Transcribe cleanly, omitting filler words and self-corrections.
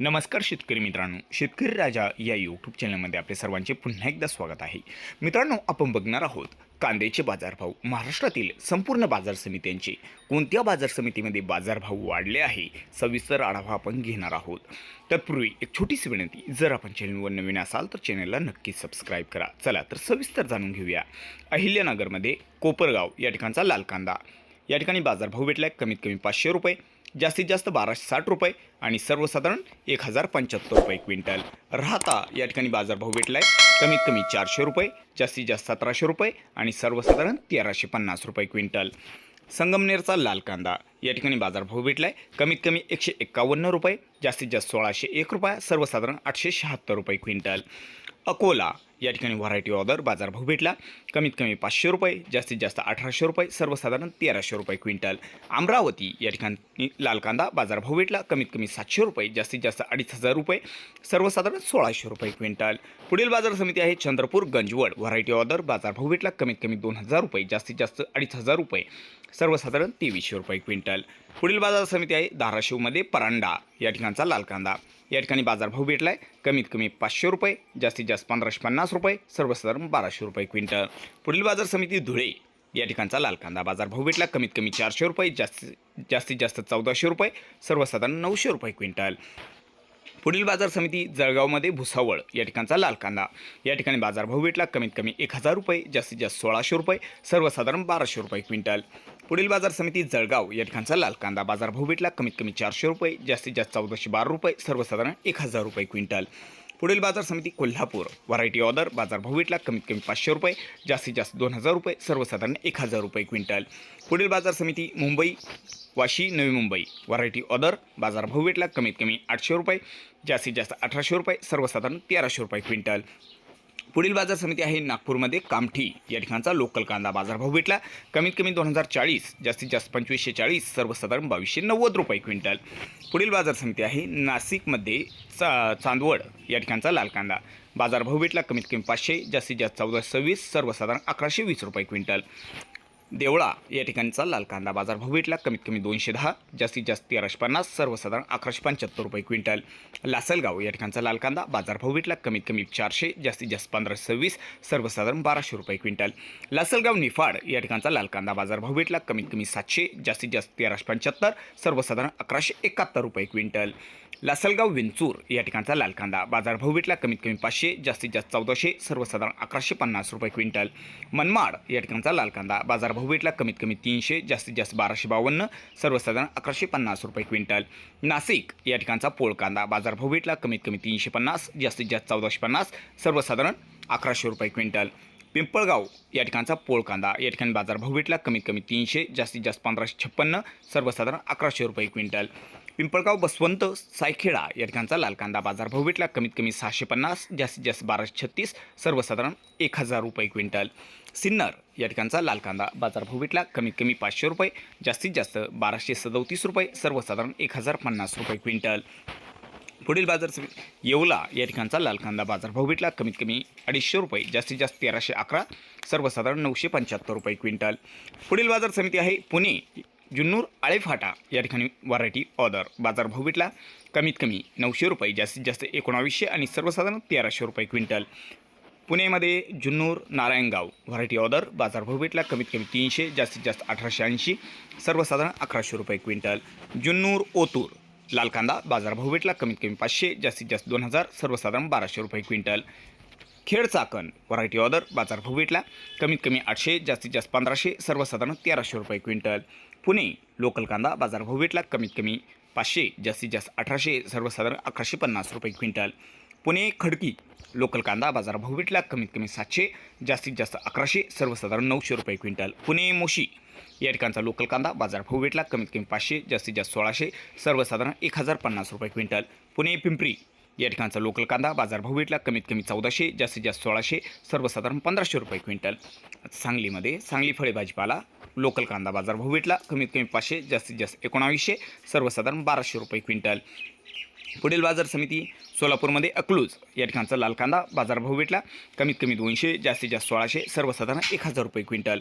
नमस्कार शेतकरी मित्रांनो, शेतकरी राजा या यूट्यूब चॅनलमध्ये आपले सर्वांचे पुन्हा एकदा स्वागत आहे. मित्रांनो, आपण बघणार आहोत कांद्याचे बाजारभाव. महाराष्ट्रातील संपूर्ण बाजार समित्यांचे कोणत्या बाजार समितीमध्ये बाजारभाव वाढले आहे, सविस्तर आढावा आपण घेणार आहोत. तत्पूर्वी एक छोटीशी विनंती, जर आपण चॅनलवर नवीन असाल तर चॅनलला नक्की सबस्क्राईब करा. चला तर सविस्तर जाणून घेऊया. अहिल्यानगरमध्ये कोपरगाव या ठिकाणचा लाल कांदा, या ठिकाणी बाजारभाव भेटला आहे कमीत कमी 500 रुपये, जास्तीत जास्त 1260 रुपये आणि सर्वसाधारण 1075 रुपये क्विंटल. राहता या ठिकाणी बाजारभाव भेटला आहे कमीत कमी 400 रुपये, जास्तीत जास्त 1700 रुपये आणि सर्वसाधारण 1350 रुपये क्विंटल. संगमनेरचा लाल कांदा, या ठिकाणी बाजारभाव भेटला आहे कमीत कमी 151 रुपये, जास्तीत जास्त 1601 रुपये, सर्वसाधारण 876 रुपये क्विंटल. अकोला या ठिकाणी व्हरायटी ऑर्डर बाजारभाव भेटला कमीत कमी 500 रुपये, जास्तीत जास्त 1800 रुपये, सर्वसाधारण 1300 रुपये क्विंटल. अमरावती या ठिकाणी लाल कांदा बाजारभाव भेटला कमीत कमी 700 रुपये, जास्तीत जास्त 2500 रुपये, सर्वसाधारण 1600 रुपये क्विंटल. पुढील बाजार समिती आहे चंद्रपूर गंजवड, व्हरायटी ऑर्डर बाजारभाव भेटला कमीत कमी 2000 रुपये, जास्तीत जास्त 2500 रुपये, सर्वसाधारण 2300 रुपये क्विंटल. पुढील बाजार समिती आहे धाराशिवमध्ये परांडा, या ठिकाणचा लाल कांदा, या ठिकाणी बाजारभाव भेटला आहे कमीत कमी 500 रुपये, जास्तीत जास्त 1550 रुपये, सर्वसाधारण 1200 रुपये क्विंटल. पुढील बाजार समिती धुळे, या ठिकाणचा लाल कांदा बाजारभाव भेटला कमीत कमी 400 रुपये, जास्तीत जास्त 1400 रुपये, सर्वसाधारण 900 रुपये क्विंटल. पुढील बाजार समिती जळगावमध्ये भुसावळ, या ठिकाणचा लाल कांदा, या ठिकाणी बाजारभाव भेटला कमीत कमी 1000 रुपये, जास्तीत जास्त 1600 रुपये, सर्वसाधारण 1200 रुपये क्विंटल. पुढील बाजार समिती जळगाव, या ठिकाणचा लाल कांदा बाजारभाव भेटला कमीत कमी 400 रुपये, जास्तीत जास्त 1412 रुपये, सर्वसाधारण 1000 रुपये क्विंटल. पुढील बाजार समिती कोल्हापूर, व्हरायटी ऑर्डर बाजारभाव भेटला कमीत कमी 500 रुपये, जास्तीत जास्त 2000 रुपये, सर्वसाधारण 1000 रुपये क्विंटल. पुढील बाजार समिती मुंबई वाशी नवी मुंबई, व्हरायटी ऑर्डर बाजारभाव भेटला कमीत कमी 800 रुपये, जास्तीत जास्त 1800 रुपये, सर्वसाधारण 1300 रुपये क्विंटल. पुढील बाजार समिती आहे नागपूरमध्ये कामठी, या ठिकाणचा लोकल कांदा बाजारभाव भेटला कमीत कमी 2040, जास्तीत जास्त 2540, सर्वसाधारण 2290 रुपये क्विंटल. पुढील बाजार समिती आहे नाशिकमध्ये चांदवड, या ठिकाणचा लाल कांदा बाजारभाव भेटला कमीत कमी 500, जास्तीत जास्त 1426, सर्वसाधारण 1120 रुपये क्विंटल. देवळा या ठिकाणचा लाल कांदा बाजारभाव भेटला कमीत कमी 210, जास्तीत जास्त 1350, सर्वसाधारण 1175 रुपये क्विंटल. लासलगाव या ठिकाणचा लाल कांदा बाजारभाव भेटला कमीत कमी 400, जास्तीत जास्त 1526, सर्वसाधारण 1200 रुपये क्विंटल. लासलगाव निफाड या ठिकाणचा लाल कांदा बाजारभाव भेटला कमीत कमी 700, जास्तीत जास्त 1375, सर्वसाधारण 1171 रुपये क्विंटल. लासलगाव विंचूर या ठिकाणचा लाल कांदा बाजारभाव भेटला कमीत कमी 500, जास्तीत जास्त 1400, सर्वसाधारण 1150 रुपये क्विंटल. मनमाड या ठिकाणचा लाल कांदा बाजारभाव भेटला कमीत कमी 300, जास्तीत जास्त 1252, सर्वसाधारण 1150 रुपये क्विंटल. नाशिक या ठिकाणचा पोळ कांदा बाजारभाव भेटला कमीत कमी 350, जास्तीत जास्त 1450, सर्वसाधारण 1100 रुपये क्विंटल. पिंपळगाव या ठिकाणचा पोळ कांदा, या ठिकाणी बाजारभाव भेटला कमीत कमी 300, जास्तीत जास्त 1556, सर्वसाधारण 1100 रुपये क्विंटल. पिंपळगाव बसवंत सायखेडा या ठिकाणचा लाल कांदा बाजारभाव भेटला कमीत कमी 650, जास्तीत जास्त 1236, सर्वसाधारण 1000 रुपये क्विंटल. सिन्नर या ठिकाणचा लाल कांदा बाजारभाव भेटला कमीत कमी 500 रुपये, जास्तीत जास्त 1237 रुपये, सर्वसाधारण 1050 रुपये क्विंटल. पुढील बाजार समिती येवला या ठिकाणचा लाल कांदा बाजारभाव भेटला कमीत कमी 250 रुपये, जास्तीत जास्त 1311, सर्वसाधारण 975 रुपये क्विंटल. पुढील बाजार समिती आहे पुणे जुन्नूर आळेफाटा, या ठिकाणी व्हरायटी ऑर्डर बाजारभाव भेटला कमीत कमी 900 रुपये, जास्तीत जास्त 1900 आणि सर्वसाधारण 1300 रुपये क्विंटल. पुणेमध्ये जुन्नूर नारायणगाव, व्हरायटी ऑर्डर बाजारभाव भेटला कमीत कमी 300, जास्तीत जास्त 1880, सर्वसाधारण 1100 रुपये क्विंटल. जुन्नूर ओतूर लाल कांदा बाजारभाव भेटला कमीत कमी 500, जास्तीत जास्त 2000, सर्वसाधारण 1200 रुपये quintal. Khed Chakan, variety order बाजारभाव भेटला कमीत कमी 800, जास्तीत जास्त 1500, सर्वसाधारण 1300 रुपये क्विंटल. पुणे लोकल कांदा बाजारभाव भेटला कमीत कमी 500, जास्तीत जास्त 1800, सर्वसाधारण 1150 रुपये क्विंटल. पुणे खडकी लोकल कांदा बाजारभाव भेटला कमीत कमी 700, जास्तीत जास्त 1100, सर्वसाधारण 900 रुपये क्विंटल. पुणे मोशी या ठिकाणचा लोकल कांदा बाजारभाव भेटला कमीत कमी 500, जास्तीत जास्त 1600, सर्वसाधारण 1050 रुपये क्विंटल. पुणे पिंपरी या ठिकाणचा लोकल कांदा बाजारभाव भेटला कमीत कमी 1400, जास्तीत जास्त 1600, सर्वसाधारण 1500 रुपये क्विंटल. सांगलीमध्ये सांगली फळे भाजीपाला लोकल कांदा बाजारभाव भेटला कमीत कमी 500, जास्तीत जास्त 1900, सर्वसाधारण 1200 रुपये क्विंटल. पुढील बाजार समिती सोलापूरमध्ये अकलूज या ठिकाणचा लाल कांदा बाजारभाव भेटला कमीत कमी 200, जास्तीत जास्त 1600, सर्वसाधारण 1000 रुपये क्विंटल.